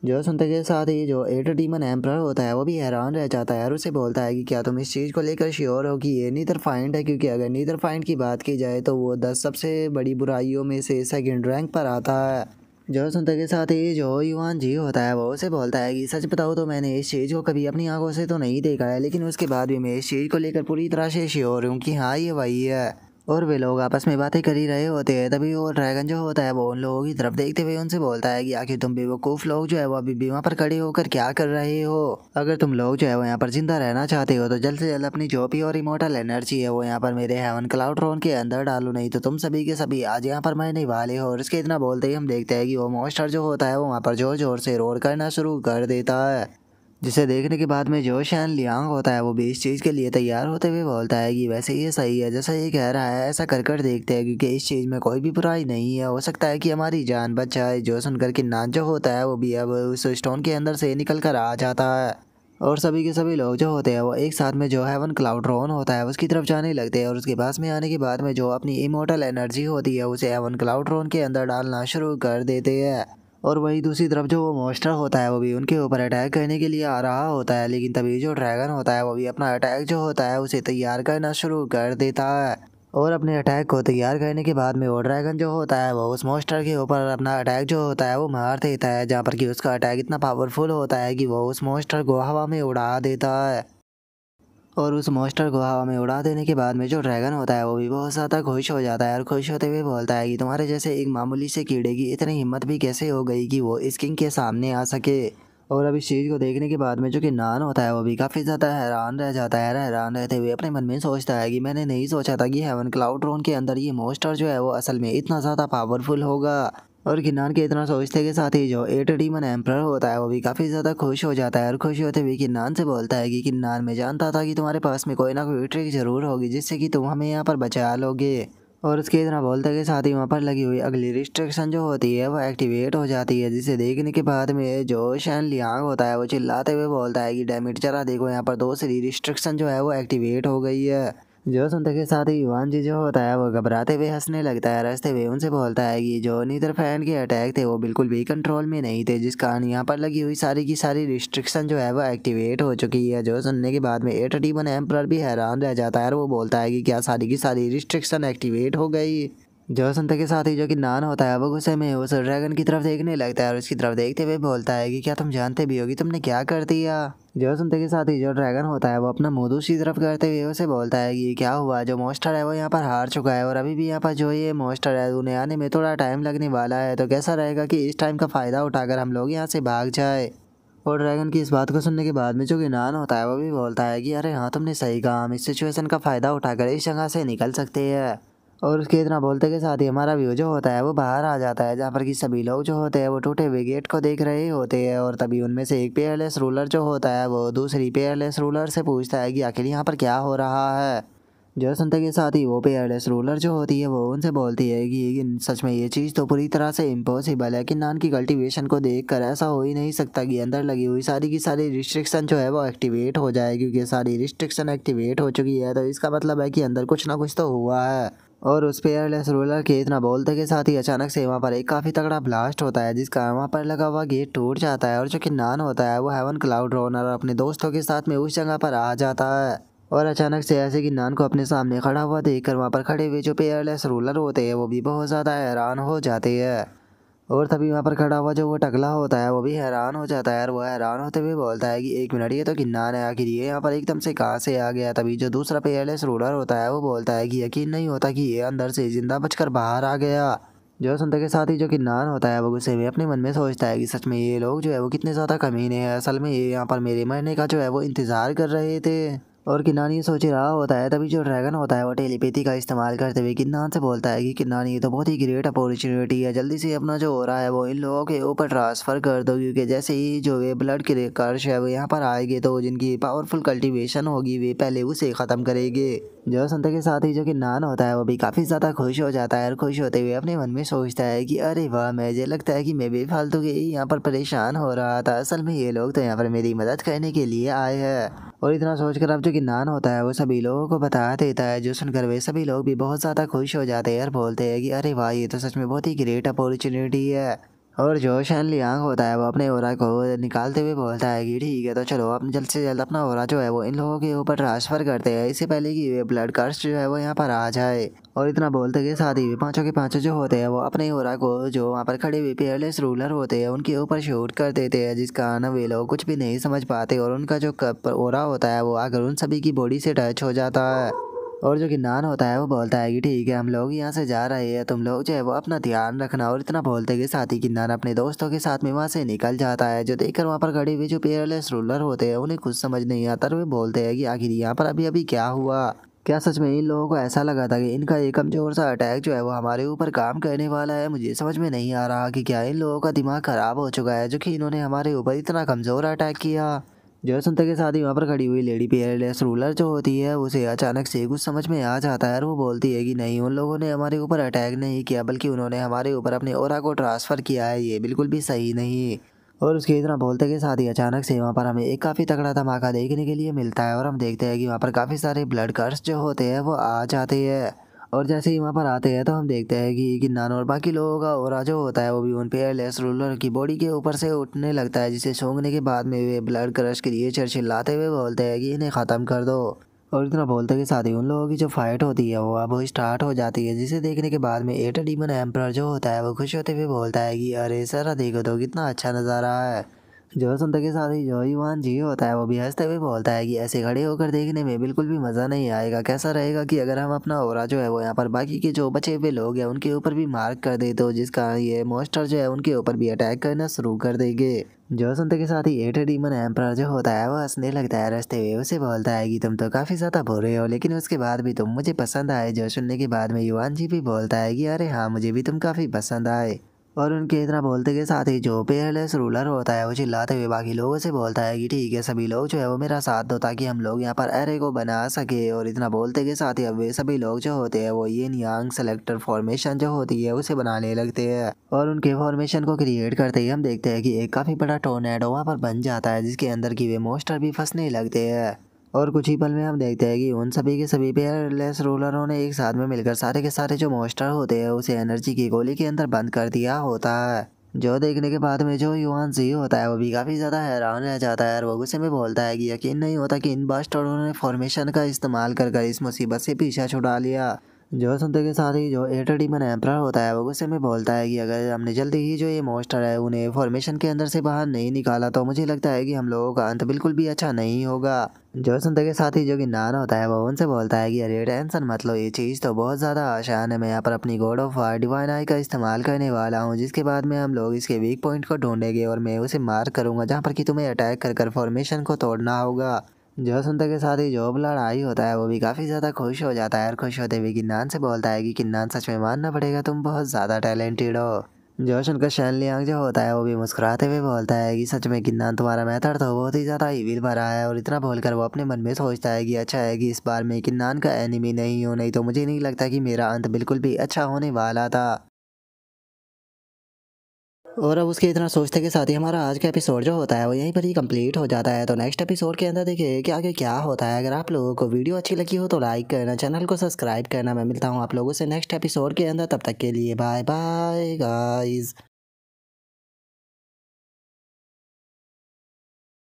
जो सुनते के साथ ही जो 8 डीमन एम्परर होता है वो भी हैरान रह जाता है, और उसे बोलता है कि क्या तुम इस चीज़ को लेकर श्योर हो कि ये नीदर फाइंड है, क्योंकि अगर नीदर फाइंड की बात की जाए तो वो 10 सबसे बड़ी बुराइयों में से सेकंड रैंक पर आता है। जो सुनते के साथ ही जो युवान जी होता है वो उसे बोलता है कि सच बताओ तो मैंने इस चीज़ को कभी अपनी आंखों से तो नहीं देखा है, लेकिन उसके बाद भी मैं इस चीज़ को लेकर पूरी तरह से श्योर हूँ कि हाँ ये वही है। और वे लोग आपस में बातें कर ही रहे होते हैं, तभी वो ड्रैगन जो होता है वो उन लोगों की तरफ देखते हुए उनसे बोलता है कि आखिर तुम बेवकूफ़ लोग जो है वो अभी भी वहाँ पर खड़े होकर क्या कर रहे हो। अगर तुम लोग जो है वो यहाँ पर जिंदा रहना चाहते हो तो जल्द से जल्द अपनी जो भी और इमोर्टल एनर्जी है वो यहाँ पर मेरे हेवन क्लाउड ड्रोन के अंदर डालो, नहीं तो तुम सभी के सभी आज यहाँ पर मरने वाले हो। और इसके इतना बोलते ही हम देखते हैं कि वो मॉन्स्टर जो होता है वो वहाँ पर जोर जोर से रोर करना शुरू कर देता है, जिसे देखने के बाद में जो शैन लियांग होता है वो भी इस चीज़ के लिए तैयार होते हुए बोलता है कि वैसे ये सही है जैसा ये कह रहा है, ऐसा कर कर देखते हैं, क्योंकि इस चीज़ में कोई भी बुराई नहीं है, हो सकता है कि हमारी जान बच जाए। जो सुनकर किन्नान जो होता है वो भी अब उस स्टोन के अंदर से निकल कर आ जाता है, और सभी के सभी लोग जो होते हैं वो एक साथ में जो हेवन क्लाउड ड्रोन होता है उसकी तरफ जाने लगते हैं, और उसके पास में आने के बाद में जो अपनी इमोर्टल एनर्जी होती है उसे हेवन क्लाउड ड्रोन के अंदर डालना शुरू कर देते हैं। और वहीं दूसरी तरफ जो वो मॉन्स्टर होता है वो भी उनके ऊपर अटैक करने के लिए आ रहा होता है, लेकिन तभी जो ड्रैगन होता है वो भी अपना अटैक जो होता है उसे तैयार करना शुरू कर देता है। और अपने अटैक को तैयार करने के बाद में वो ड्रैगन जो होता है वो उस मॉन्स्टर के ऊपर अपना अटैक जो होता है वो मार देता है, जहाँ पर कि उसका अटैक इतना पावरफुल होता है कि वो उस मॉन्स्टर को हवा में उड़ा देता है। और उस मॉन्स्टर को हवा में उड़ा देने के बाद में जो ड्रैगन होता है वो भी बहुत ज़्यादा खुश हो जाता है और खुश होते हुए बोलता है कि तुम्हारे जैसे एक मामूली से कीड़े की इतनी हिम्मत भी कैसे हो गई कि वो इस किंग के सामने आ सके। और अब इस चीज़ को देखने के बाद में जो कि नान होता है वो भी काफ़ी ज़्यादा हैरान रह जाता है। हैरान रहते हुए अपने मन में सोचता है कि मैंने नहीं सोचा था कि हेवन क्लाउड ड्रोन के अंदर ये मॉन्स्टर जो है वो असल में इतना ज़्यादा पावरफुल होगा। और किन्नान के इतना सोचते के साथ ही जो 8 डीमन एम्परर होता है वो भी काफ़ी ज़्यादा खुश हो जाता है और खुश होते हुए किन्नान से बोलता है कि किन्नान, मैं जानता था कि तुम्हारे पास में कोई ना कोई ट्रिक ज़रूर होगी जिससे कि तुम हमें यहाँ पर बचा लोगे। और उसके इतना बोलते के साथ ही वहाँ पर लगी हुई अगली रिस्ट्रिक्शन जो होती है वो एक्टिवेट हो जाती है, जिसे देखने के बाद में जो शैन लियांग होता है वो चिल्लाते हुए बोलता है कि डैमिट, जरा देखो यहाँ पर दूसरी रिस्ट्रिक्शन जो है वो एक्टिवेट हो गई है। जो सुनते के साथ ही युवान जी जो होता है वो घबराते हुए हंसने लगता है। हंसते हुए उनसे बोलता है कि जो नीदर फैन के अटैक थे वो बिल्कुल भी कंट्रोल में नहीं थे, जिस कारण यहाँ पर लगी हुई सारी की सारी रिस्ट्रिक्शन जो है वो एक्टिवेट हो चुकी है। जो सुनने के बाद में 8 डीमन एम्परर भी हैरान रह जाता है और वो बोलता है कि क्या सारी की सारी रिस्ट्रिक्शन एक्टिवेट हो गई। जो सुनते के साथ ही जो कि नान होता है वो गुस्से में उस ड्रैगन की तरफ देखने लगता है और उसकी तरफ देखते हुए बोलता है कि क्या तुम जानते भी हो कि तुमने क्या कर दिया। जो सुनते के साथ ही जो ड्रैगन होता है वो अपना मुंह दूसरी तरफ करते हुए उसे बोलता है कि क्या हुआ, जो मॉन्स्टर है वो यहाँ पर हार चुका है और अभी भी यहाँ पर जो ये मॉन्स्टर है उन्हें आने में थोड़ा टाइम लगने वाला है, तो कैसा रहेगा कि इस टाइम का फ़ायदा उठाकर हम लोग यहाँ से भाग जाए। और ड्रैगन की इस बात को सुनने के बाद में जो कि नान होता है वो भी बोलता है कि अरे हाँ, तुमने सही कहा, हम इस सिचुएशन का फ़ायदा उठाकर इस जगह से निकल सकते हैं। और उसके इतना बोलते के साथ ही हमारा व्यू जो होता है वो बाहर आ जाता है, जहाँ पर कि सभी लोग जो होते हैं वो टूटे हुए गेट को देख रहे होते हैं। और तभी उनमें से एक पेयरलेस रूलर जो होता है वो दूसरी पेयरलेस रूलर से पूछता है कि आखिर यहाँ पर क्या हो रहा है। जो सुनते के साथ ही वो पेयरलेस रूलर जो होती है वो उनसे बोलती है कि सच में ये चीज़ तो पूरी तरह से इम्पॉसिबल है कि नान की कल्टीवेशन को देखकर ऐसा हो ही नहीं सकता कि अंदर लगी हुई सारी की सारी रिस्ट्रिक्शन जो है वो एक्टिवेट हो जाए, क्योंकि सारी रिस्ट्रिक्शन एक्टिवेट हो चुकी है, तो इसका मतलब है कि अंदर कुछ ना कुछ तो हुआ है। और उस पेयरलेस रूलर के इतना बोलते के साथ ही अचानक से वहाँ पर एक काफ़ी तगड़ा ब्लास्ट होता है, जिसका वहाँ पर लगा हुआ गेट टूट जाता है और जो कि नान होता है वो हेवन क्लाउड रनर अपने दोस्तों के साथ में उस जगह पर आ जाता है। और अचानक से ऐसे कि नान को अपने सामने खड़ा हुआ देखकर वहाँ पर खड़े हुए जो पेयरलेस रूलर होते हैं वो भी बहुत ज़्यादा हैरान हो जाते हैं। और तभी वहाँ पर खड़ा हुआ जो वो टकला होता है वो भी हैरान हो जाता है और वो हैरान होते हुए बोलता है कि एक मिनट, ये तो किन्नान है, आखिर ये यहाँ पर एकदम से कहाँ से आ गया। तभी जो दूसरा पेयरलेस रूलर होता है वो बोलता है कि यकीन नहीं होता कि ये अंदर से जिंदा बचकर बाहर आ गया। जो सुनते के साथ ही जो किन्नान होता है वो गुस्से में अपने मन में सोचता है कि सच में ये लोग जो है वो कितने ज़्यादा कमीने हैं, असल में ये यहाँ पर मेरे मरने का जो है वो इंतज़ार कर रहे थे। और किन्नान ये सोच रहा होता है, तभी जो ड्रैगन होता है वो टेलीपैथी का इस्तेमाल करते हुए किन्नान से बोलता है कि किन्नान, ये तो बहुत ही ग्रेट अपॉर्चुनिटी है, जल्दी से अपना जो हो रहा है वो इन लोगों के ऊपर ट्रांसफ़र कर दो, क्योंकि जैसे ही जो वे ब्लड के कर्श है वो यहाँ पर आएंगे तो जिनकी पावरफुल कल्टीवेशन होगी वे पहले उसे ख़त्म करेंगे। जो सुनते के साथ ही जो किन्नान होता है वो भी काफ़ी ज़्यादा खुश हो जाता है और खुश होते हुए अपने मन में सोचता है कि अरे वाह, मुझे लगता है कि मैं भी फालतू के ही यहाँ पर परेशान हो रहा था, असल में ये लोग तो यहाँ पर मेरी मदद करने के लिए आए हैं। और इतना सोचकर अब जो किन्नान होता है वो सभी लोगों को बता देता है, जो सुनकर वे सभी लोग भी बहुत ज़्यादा खुश हो जाते हैं और बोलते हैं कि अरे वाह, ये तो सच में बहुत ही ग्रेट अपॉर्चुनिटी है। और जो शैन लियांग होता है वो अपने ओरा को निकालते हुए बोलता है कि ठीक है, तो चलो अपने जल्द से जल्द अपना ओरा जो है वो इन लोगों के ऊपर ट्रांसफ़र करते हैं, इससे पहले कि वे ब्लड कर्स जो है वो यहाँ पर आ जाए। और इतना बोलते के साथ ही वे पाँचों के पाँचों जो होते हैं वो अपने ओरा को जो वहाँ पर खड़े हुए पेयरलेस रूलर होते हैं उनके ऊपर शूट कर देते हैं, जिस कारण वे लोग कुछ भी नहीं समझ पाते और उनका जो ओरा होता है वो आकर उन सभी की बॉडी से टच हो जाता है। और जो किन्नान होता है वो बोलता है कि ठीक है, हम लोग यहाँ से जा रहे हैं, तुम लोग जो है वो अपना ध्यान रखना। और इतना बोलते के साथ ही किन्नान अपने दोस्तों के साथ में वहाँ से निकल जाता है। जो देखकर वहाँ पर खड़े हुए जो पेयरलेस रूलर होते हैं उन्हें कुछ समझ नहीं आता और वे बोलते हैं कि आखिर यहाँ पर अभी अभी क्या हुआ। क्या सच में इन लोगों को ऐसा लगा था कि इनका एक कमजोर सा अटैक जो है वो हमारे ऊपर काम करने वाला है? मुझे समझ में नहीं आ रहा कि क्या इन लोगों का दिमाग खराब हो चुका है जो कि इन्होंने हमारे ऊपर इतना कमज़ोर अटैक किया। जो सुनते के साथ ही वहाँ पर खड़ी हुई लेडी पेयरलेस रूलर जो होती है उसे अचानक से कुछ समझ में आ जाता है और वो बोलती है कि नहीं, उन लोगों ने हमारे ऊपर अटैक नहीं किया, बल्कि उन्होंने हमारे ऊपर अपने ओरा को ट्रांसफ़र किया है, ये बिल्कुल भी सही नहीं। और उसके इतना बोलते के साथ ही अचानक से वहाँ पर हमें एक काफ़ी तगड़ा धमाका देखने के लिए मिलता है और हम देखते हैं कि वहाँ पर काफ़ी सारे ब्लड कर्स जो होते हैं वो आ जाते हैं। और जैसे ही वहाँ पर आते हैं तो हम देखते हैं कि किन्नान और बाकी लोगों का ओरा जो होता है वो भी उन पेयरलेस रूलर की बॉडी के ऊपर से उठने लगता है, जिसे सूंघने के बाद में वे ब्लड क्रश क्रिएचर चिल्लाते हुए बोलते हैं कि इन्हें ख़त्म कर दो। और इतना बोलते के साथ ही उन लोगों की जो फाइट होती है वो अब स्टार्ट हो जाती है, जिसे देखने के बाद में 8 डीमन एम्परर जो होता है वो खुश होते हुए बोलता है कि अरे सर देखो तो कितना अच्छा नज़ारा है, जो सुनते के साथ ही जो युवान जी होता है वो भी हंसते हुए बोलता है कि ऐसे खड़े होकर देखने में बिल्कुल भी मज़ा नहीं आएगा। कैसा रहेगा कि अगर हम अपना ऑरा जो है वो यहाँ पर बाकी के जो बचे हुए लोग हैं उनके ऊपर भी मार्क कर दे, तो जिसका ये मॉन्स्टर जो है उनके ऊपर भी अटैक करना शुरू कर देंगे। जो सुनते के साथ ही एट डीमन एम्परर जो होता है वो हंसने लगता है, हंसते हुए उसे बोलता है कि तुम तो काफ़ी ज़्यादा बुरे हो लेकिन उसके बाद भी तुम मुझे पसंद आए। जो सुनने के बाद में युवान जी भी बोलता है कि अरे हाँ, मुझे भी तुम काफ़ी पसंद आए। और उनके इतना बोलते के साथ ही जो पेयरलेस रूलर होता है वो चिल्लाते हुए बाकी लोगों से बोलता है कि ठीक है, सभी लोग जो है वो मेरा साथ दो ताकि हम लोग यहाँ पर एरे को बना सके। और इतना बोलते के साथ ही अब वे सभी लोग जो होते हैं वो यिन यांग सेलेक्टर फॉर्मेशन जो होती है उसे बनाने लगते हैं। और उनके फॉर्मेशन को क्रिएट करते ही हम देखते हैं कि एक काफ़ी बड़ा टोर्नेडो वहाँ पर बन जाता है, जिसके अंदर की वे मोस्टर भी फंसने लगते हैं। और कुछ ही पल में हम देखते हैं कि उन सभी के सभी पेयरलेस रोलरों ने एक साथ में मिलकर सारे के सारे जो मॉन्स्टर होते हैं उसे एनर्जी की गोली के अंदर बंद कर दिया होता है। जो देखने के बाद में जो युवान जी होता है वो भी काफ़ी ज़्यादा हैरान रह जाता है और वो गुस्से में बोलता है कि यकीन नहीं होता कि इन बास्टर्डों ने फॉर्मेशन का इस्तेमाल कर कर इस मुसीबत से पीछा छुड़ा लिया। जो सुनते के साथ ही जो एट डीमन एम्परर होता है वो गुस्से में बोलता है कि अगर हमने जल्दी ही जो ये मॉन्स्टर है उन्हें फॉर्मेशन के अंदर से बाहर नहीं निकाला तो मुझे लगता है कि हम लोगों का अंत बिल्कुल भी अच्छा नहीं होगा। जो सुनते के साथ ही जो गिनान होता है वो उनसे बोलता है कि अरे टेंशन मत लो, ये चीज़ तो बहुत ज़्यादा आसान है। मैं यहाँ पर अपनी God of war divine I का इस्तेमाल करने वाला हूँ, जिसके बाद में हम लोग इसके वीक पॉइंट को ढूंढेंगे और मैं उसे मार करूँगा जहाँ पर कि तुम्हें अटैक कर कर फॉर्मेशन को तोड़ना होगा। जो सुनते के साथ ही जो लड़ाई होता है वो भी काफ़ी ज़्यादा खुश हो जाता है और खुश होते हुए किन्नान से बोलता है कि किन्नान, सच में मानना पड़ेगा तुम बहुत ज़्यादा टैलेंटेड हो। जो सुनकर शैन लियांग जो होता है वो भी मुस्कुराते हुए बोलता है कि सच में किन्नान, तुम्हारा मेथड तो बहुत ही ज़्यादा ईविल भरा है। और इतना बोलकर वो अपने मन में सोचता है कि अच्छा है कि इस बार मैं किन्नान का एनिमी नहीं हूँ, नहीं तो मुझे नहीं लगता कि मेरा अंत बिल्कुल भी अच्छा होने वाला था। और अब उसके इतना सोचते के साथ ही हमारा आज का एपिसोड जो होता है वो यहीं पर ही कंप्लीट हो जाता है। तो नेक्स्ट एपिसोड के अंदर देखिए कि आगे क्या होता है। अगर आप लोगों को वीडियो अच्छी लगी हो तो लाइक करना, चैनल को सब्सक्राइब करना। मैं मिलता हूँ आप लोगों से नेक्स्ट एपिसोड के अंदर, तब तक के लिए बाय बाय गाइस।